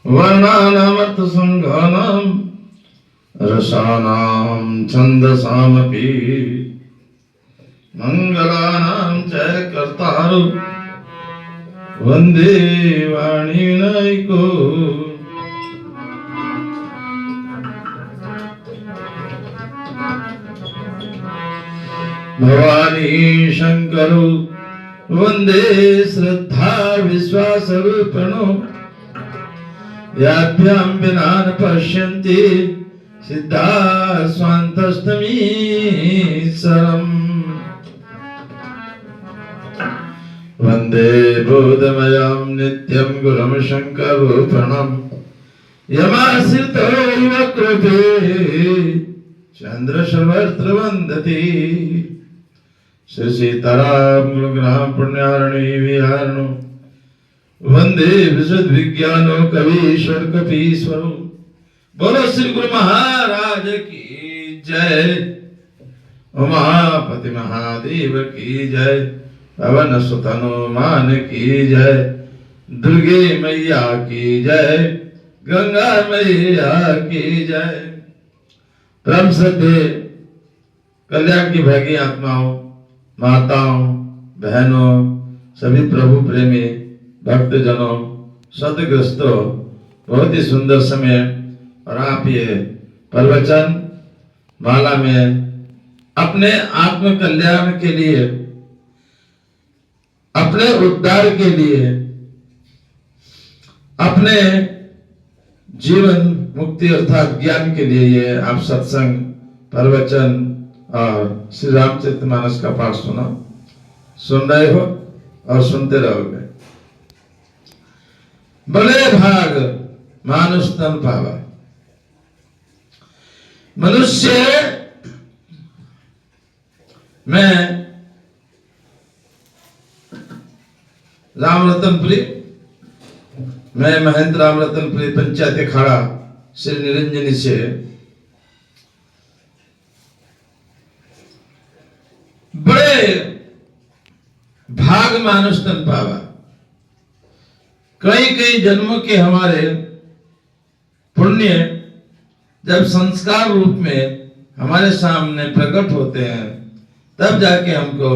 वर्णानामर्थसङ्घानां रसानां छन्दसामपि मंगलानां च कर्तारु वन्दे वाणी विनायको। भवानी शंकरो वन्दे श्रद्धा विश्वासरूपिणो याभ्यां विना न पश्यन्ति सिद्धा स्वान्तस्तमीश्वरम्। वन्दे बोधमयं नित्यं गुरुं शङ्करूपिणं यमाश्रितो वक्रतुण्डे चन्द्रशवर्त्रवन्दति। श्री सीताराम गुरुग्राम पुण्यारणी विहारणो वंदे विशुद्ध विज्ञानो कवीश्वर कपीश्वरो। बोलो श्री गुरु महाराज की जय। उमापति महादेव की जय। पवन सुत हनुमान की जय। दुर्गे मैया की जय। गंगा मैया की जय। परम श्रद्धे कल्याण की भागी आत्माओं, माताओं, बहनों, सभी प्रभु प्रेमी भक्तजनों, सदग्रस्तों, बहुत ही सुंदर समय और आप ये प्रवचन माला में अपने आत्म कल्याण के लिए, अपने उद्धार के लिए, अपने जीवन मुक्ति अर्थात ज्ञान के लिए ये आप सत्संग, प्रवचन और श्री रामचरितमानस का पाठ सुन रहे हो और सुनते रहोगे। बड़े भाग मानुष तन पावा। मनुष्य में राम रतनपुरी, मैं महेंद्र राम रतनपुरी पंचायत अखाड़ा श्री निरंजनी से बड़े भाग मानुष तन पावा। कई कई जन्मों के हमारे पुण्य जब संस्कार रूप में हमारे सामने प्रकट होते हैं, तब जाके हमको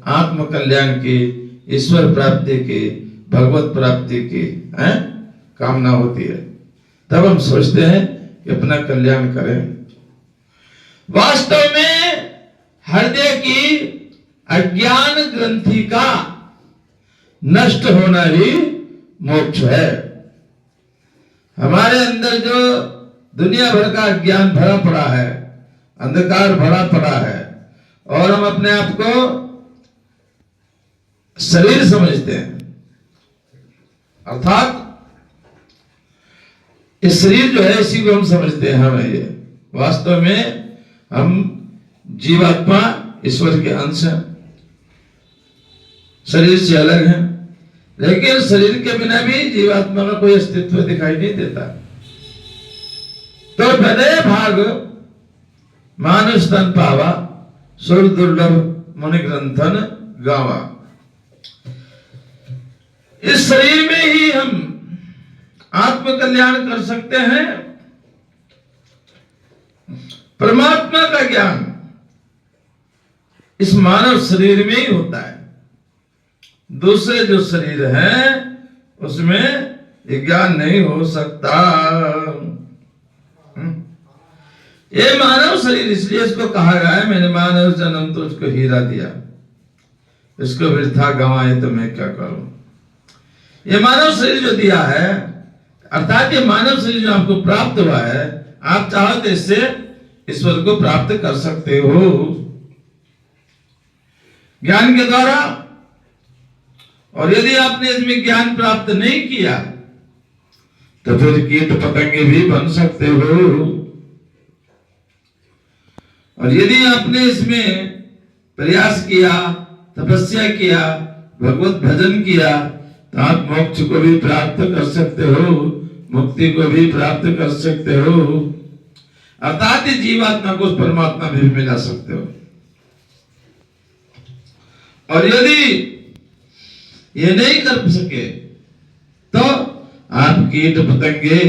आत्म कल्याण की, ईश्वर प्राप्ति की, भगवत प्राप्ति की कामना होती है। तब हम सोचते हैं कि अपना कल्याण करें। वास्तव में हृदय की अज्ञान ग्रंथि का नष्ट होना ही मोक्ष है। हमारे अंदर जो दुनिया भर का ज्ञान भरा पड़ा है, अंधकार भरा पड़ा है, और हम अपने आप को शरीर समझते हैं, अर्थात इस शरीर जो है इसी को हम समझते हैं। हमें ये वास्तव में हम जीवात्मा ईश्वर के अंश हैं, शरीर से अलग हैं, लेकिन शरीर के बिना भी जीवात्मा का कोई अस्तित्व दिखाई नहीं देता। तो बड़े भाग मानुष तन पावा, सुर दुर्लभ मुनि ग्रंथन गावा। इस शरीर में ही हम आत्म कल्याण कर सकते हैं। परमात्मा का ज्ञान इस मानव शरीर में ही होता है। दूसरे जो शरीर है उसमें ये ज्ञान नहीं हो सकता। ये मानव शरीर, इसलिए इसको कहा गया है मैंने मानव जन्म तो उसको हीरा दिया, इसको वृथा गंवाए तो मैं क्या करूं। ये मानव शरीर जो दिया है, अर्थात ये मानव शरीर जो आपको प्राप्त हुआ है, आप चाहो तो इससे ईश्वर को प्राप्त कर सकते हो ज्ञान के द्वारा। और यदि आपने इसमें ज्ञान प्राप्त नहीं किया तो फिर कीट पतंगे भी बन सकते हो। और यदि आपने इसमें प्रयास किया, तपस्या किया, भगवत भजन किया, तो आप मोक्ष को भी प्राप्त कर सकते हो, मुक्ति को भी प्राप्त कर सकते हो, अर्थात जीवात्मा को परमात्मा में भी मिला सकते हो। और यदि ये नहीं कर सके तो आप कीट पतंगे,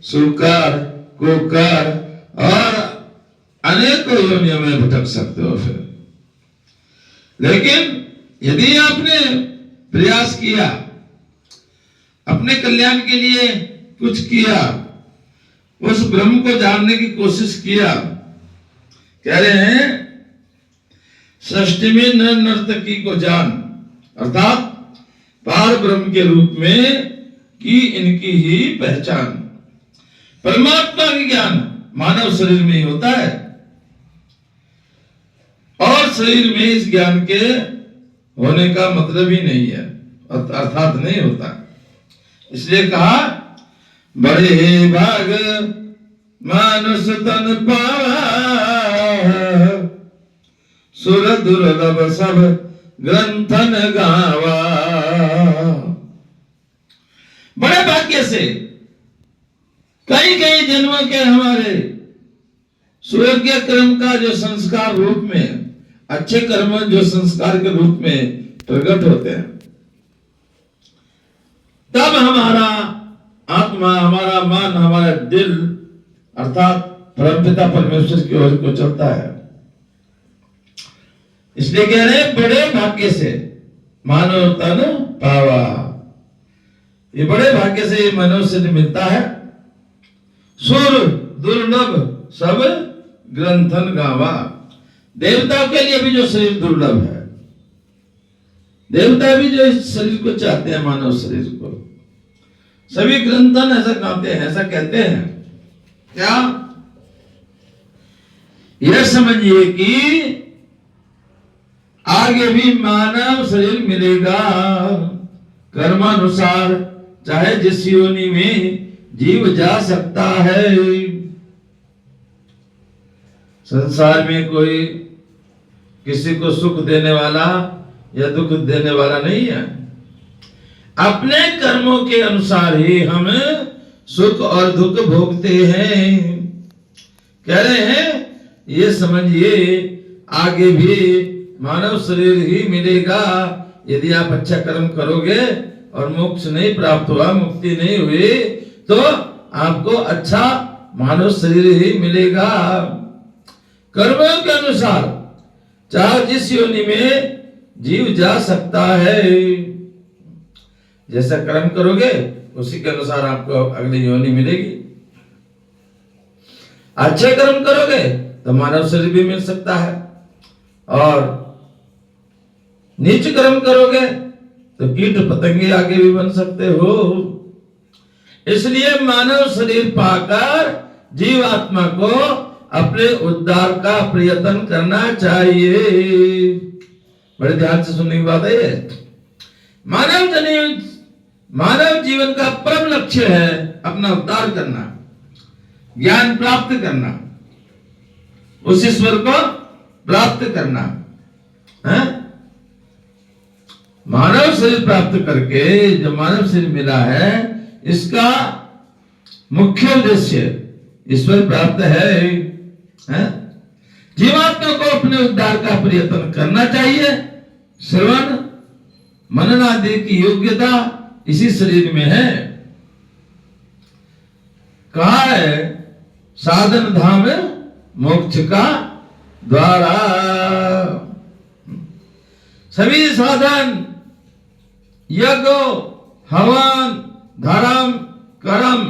सूकर, कुकर और अनेकों योनियों में भटक सकते हो फिर। लेकिन यदि आपने प्रयास किया, अपने कल्याण के लिए कुछ किया, उस ब्रह्म को जानने की कोशिश किया, कह रहे हैं सृष्टि में नर नर्तकी को जान, अर्थात पार ब्रह्म के रूप में की इनकी ही पहचान। परमात्मा का ज्ञान मानव शरीर में ही होता है और शरीर में इस ज्ञान के होने का मतलब ही नहीं है, अर्थात नहीं होता। इसलिए कहा बड़े भाग मानुष तन पावा, सुर दुर्लभ सब ग्रंथन गावा। बड़े भाग्य से कई कई जन्मों के हमारे स्वर्गीय कर्म का जो संस्कार रूप में, अच्छे कर्म जो संस्कार के रूप में प्रकट होते हैं, तब हमारा आत्मा, हमारा मन, हमारा दिल अर्थात परमपिता परमेश्वर की ओर को चलता है। इसलिए कह रहे हैं बड़े भाग्य से मानव तन पावा। ये बड़े भाग्य से ये मानव से मिलता है। सुर दुर्लभ सब ग्रंथन गावा। देवताओं के लिए भी जो शरीर दुर्लभ है, देवता भी जो इस शरीर को चाहते हैं, मानव शरीर को, सभी ग्रंथन ऐसा गाते हैं, ऐसा कहते हैं। क्या यह समझिए कि आगे भी मानव शरीर मिलेगा कर्मानुसार, चाहे जिस योनि में जीव जा सकता है। संसार में कोई किसी को सुख देने वाला या दुख देने वाला नहीं है। अपने कर्मों के अनुसार ही हम सुख और दुख भोगते हैं। कह रहे हैं ये समझिए आगे भी मानव शरीर ही मिलेगा यदि आप अच्छा कर्म करोगे और मोक्ष नहीं प्राप्त हुआ, मुक्ति नहीं हुई, तो आपको अच्छा मानव शरीर ही मिलेगा। कर्मों के अनुसार चाहे जिस योनि में जीव जा सकता है, जैसा कर्म करोगे उसी के अनुसार आपको अगली योनि मिलेगी। अच्छे कर्म करोगे तो मानव शरीर भी मिल सकता है, और नीच कर्म करोगे तो कीट पतंगे आगे भी बन सकते हो। इसलिए मानव शरीर पाकर जीवात्मा को अपने उद्धार का प्रयत्न करना चाहिए। बड़े ध्यान से सुनने की बात है। मानव जीवन का परम लक्ष्य है अपना उद्धार करना, ज्ञान प्राप्त करना, उस ईश्वर को प्राप्त करना है। मानव शरीर प्राप्त करके जो मानव शरीर मिला है, इसका मुख्य उद्देश्य ईश्वर प्राप्त है। जीवात्मा को अपने उद्धार का प्रयत्न करना चाहिए। श्रवण मनन आदि की योग्यता इसी शरीर में है। कहा है साधन धाम मोक्ष का द्वारा। सभी साधन यज्ञ, हवन, धर्म, कर्म,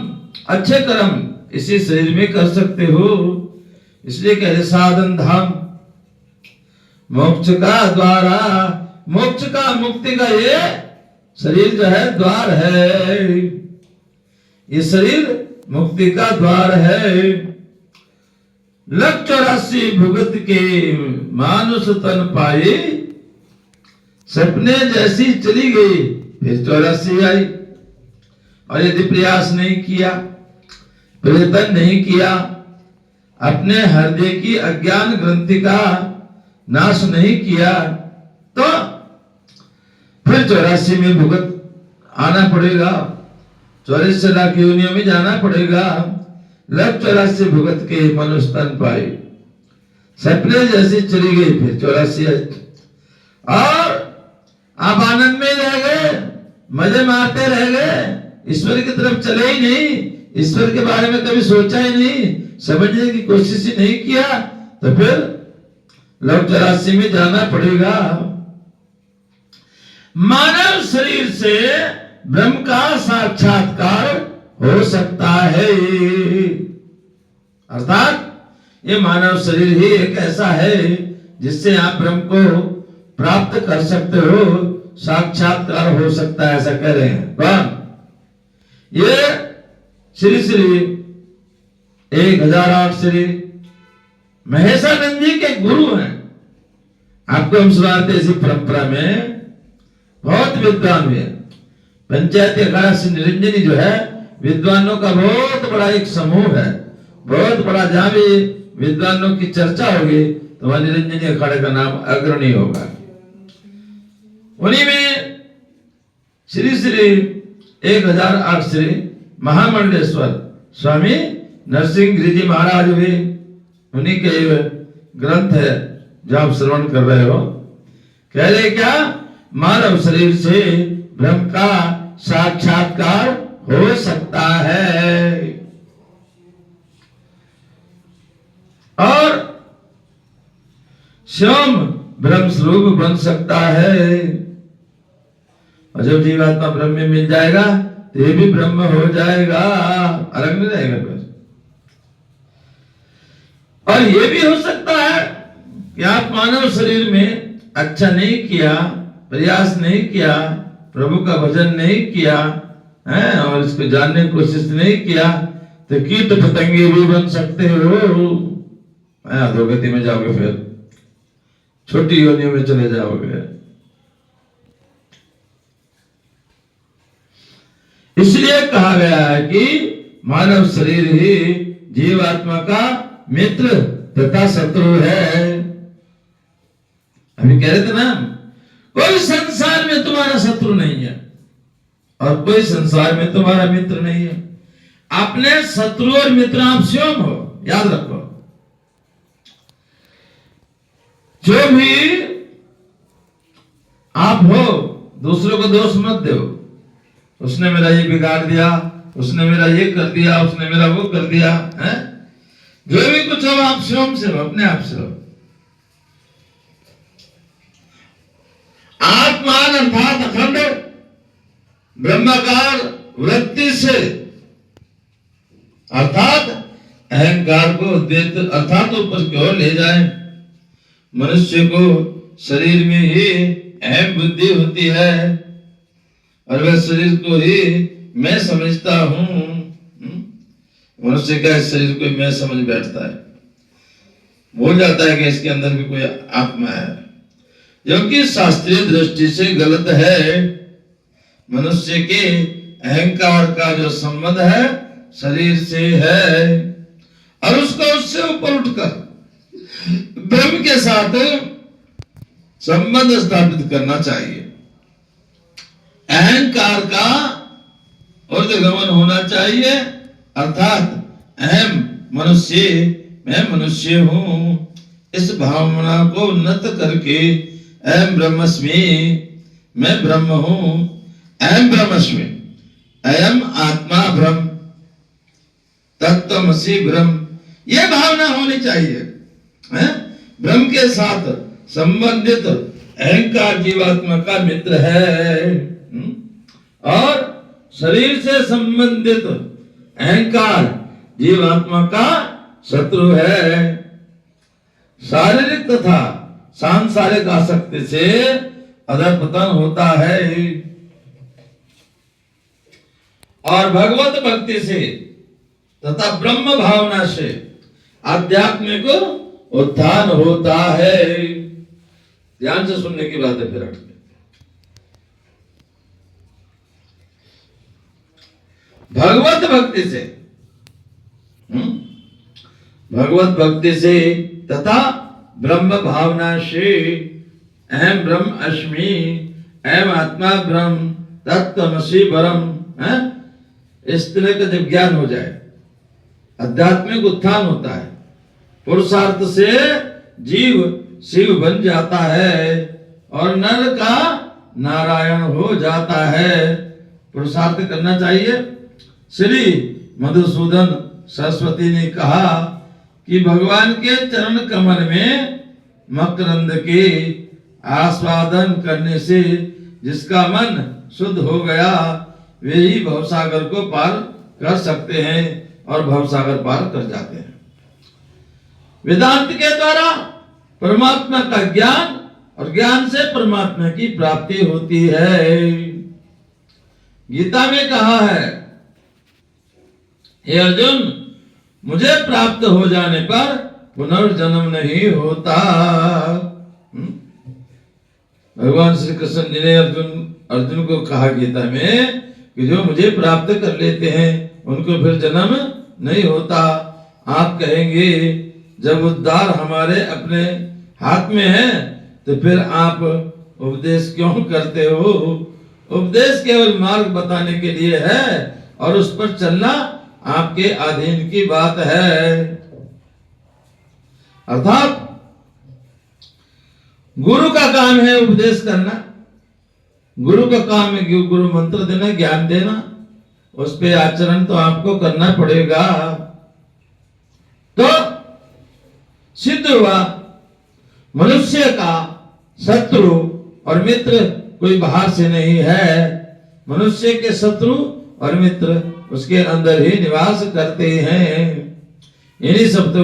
अच्छे कर्म इसी शरीर में कर सकते हो। इसलिए कह रहे साधन धाम मोक्ष का द्वारा। मोक्ष का, मुक्ति का ये शरीर जो है द्वार है। ये शरीर मुक्ति का द्वार है। लख 84 भुगत के मानुष तन पाए, सपने जैसी चली गई फिर 84 आई। और यदि प्रयास नहीं किया, प्रयत्न नहीं किया, अपने हृदय की अज्ञान ग्रंथि का नाश नहीं किया, तो फिर 84 में भुगत आना पड़ेगा। 84 लाख योनियों में जाना पड़ेगा। लख 84 भुगत के मनुष्य तन पाए, सपने जैसी चली गई फिर 84 आई। और आप आनंद में रह गए, मजे मारते रह गए, ईश्वर की तरफ चले ही नहीं, ईश्वर के बारे में कभी सोचा ही नहीं, समझने की कोशिश ही नहीं किया, तो फिर लोक 84 में जाना पड़ेगा। मानव शरीर से ब्रह्म का साक्षात्कार हो सकता है, अर्थात ये मानव शरीर ही एक ऐसा है जिससे आप ब्रह्म को प्राप्त कर सकते हो, साक्षात्कार हो सकता है, ऐसा कह रहे हैं। कौन? ये श्री श्री 1008 श्री महेशानंद जी के गुरु हैं। आपको हम सुनाते इसी परंपरा में बहुत विद्वान हुए। पंचायत अखाड़ा से निरंजनी जो है विद्वानों का बहुत बड़ा एक समूह है, बहुत बड़ा। जहां भी विद्वानों की चर्चा होगी तो वह निरंजनी अखाड़े का नाम अग्रणी होगा। उन्हीं में श्री श्री 1008 श्री महामंडलेश्वर स्वामी नरसिंह गिरि जी महाराज हुए। उन्हीं के ग्रंथ है जो आप श्रवण कर रहे हो। कह रहे क्या? मानव शरीर से ब्रह्म का साक्षात्कार हो सकता है और स्वयं ब्रह्म स्वरूप बन सकता है। और जब जीवात्मा ब्रह्म में मिल जाएगा तो ये भी ब्रह्म हो जाएगा, अलग नहीं रहेगा फिर। और ये भी हो सकता है कि आप मानव शरीर में अच्छा नहीं किया, प्रयास नहीं किया, प्रभु का भजन नहीं किया है और इसको जानने की कोशिश नहीं किया तो कीट पतंगे भी बन सकते हो। अधोगति में जाओगे, फिर छोटी योनियों में चले जाओगे। इसलिए कहा गया है कि मानव शरीर ही जीवात्मा का मित्र तथा शत्रु है। अभी कह रहे थे ना, कोई संसार में तुम्हारा शत्रु नहीं है और कोई संसार में तुम्हारा मित्र नहीं है। अपने शत्रु और मित्र आप स्वयं हो, याद रखो। जो भी आप हो, दूसरों को दोष मत दो। उसने मेरा ये बिगाड़ दिया, उसने मेरा ये कर दिया, उसने मेरा वो कर दिया है। जो भी कुछ हो आप स्वयं से हो, अपने आप से हो। आत्मान अर्थात अखंड ब्रह्माकार वृत्ति से, अर्थात अहंकार को द्वैत अर्थात ऊपर की ओर ले जाए। मनुष्य को शरीर में ही अहम बुद्धि होती है और वह शरीर को ही मैं समझता हूं। मनुष्य का इस शरीर को मैं समझ बैठता है, भूल जाता है कि इसके अंदर भी कोई आत्मा है, जो कि शास्त्रीय दृष्टि से गलत है। मनुष्य के अहंकार का जो संबंध है शरीर से है और उसको उससे ऊपर उठकर ब्रह्म के साथ संबंध स्थापित करना चाहिए। अहंकार का ऊर्ध्वगमन होना चाहिए, अर्थात अहम मनुष्य, मैं मनुष्य हूं, इस भावना को उन्नत करके अहम ब्रह्मस्मि, मैं ब्रह्म हूं, अहम ब्रह्मस्मि, अयम आत्मा ब्रह्म, तत्त्वमसि ब्रह्म, यह भावना होनी चाहिए। ब्रह्म के साथ संबंधित अहंकार जीवात्मा का मित्र है और शरीर से संबंधित अहंकार जीवात्मा का शत्रु है। शारीरिक तथा सांसारिक आसक्ति से अधःपतन होता है और भगवत भक्ति से तथा ब्रह्म भावना से आध्यात्मिक उत्थान होता है। ध्यान से सुनने की बात है। फिर भगवत भक्ति से, भगवत भक्ति से तथा ब्रह्म भावना से, अहम ब्रह्म अस्मि, अहम आत्मा ब्रह्म, तत्त्वमसि ब्रह्म, इस तरह का जब ज्ञान हो जाए आध्यात्मिक उत्थान होता है। पुरुषार्थ से जीव शिव बन जाता है और नर का नारायण हो जाता है पुरुषार्थ करना चाहिए। श्री मधुसूदन सरस्वती ने कहा कि भगवान के चरण कमल में मकरंद के आस्वादन करने से जिसका मन शुद्ध हो गया वे ही भवसागर को पार कर सकते हैं और भवसागर पार कर जाते हैं। वेदांत के द्वारा परमात्मा का ज्ञान और ज्ञान से परमात्मा की प्राप्ति होती है। गीता में कहा है, हे अर्जुन, मुझे प्राप्त हो जाने पर पुनर्जन्म नहीं होता। भगवान श्री कृष्ण जी ने अर्जुन को कहा गीता में कि जो मुझे प्राप्त कर लेते हैं उनको फिर जन्म नहीं होता। आप कहेंगे जब उद्धार हमारे अपने हाथ में है तो फिर आप उपदेश क्यों करते हो? उपदेश केवल मार्ग बताने के लिए है और उस पर चलना आपके अधीन की बात है। अर्थात गुरु का काम है उपदेश करना, गुरु का काम है गुरु मंत्र देना, ज्ञान देना, उस पे आचरण तो आपको करना पड़ेगा। तो सिद्ध हुआ मनुष्य का शत्रु और मित्र कोई बाहर से नहीं है। मनुष्य के शत्रु और मित्र उसके अंदर ही निवास करते हैं। इन्हीं शब्दों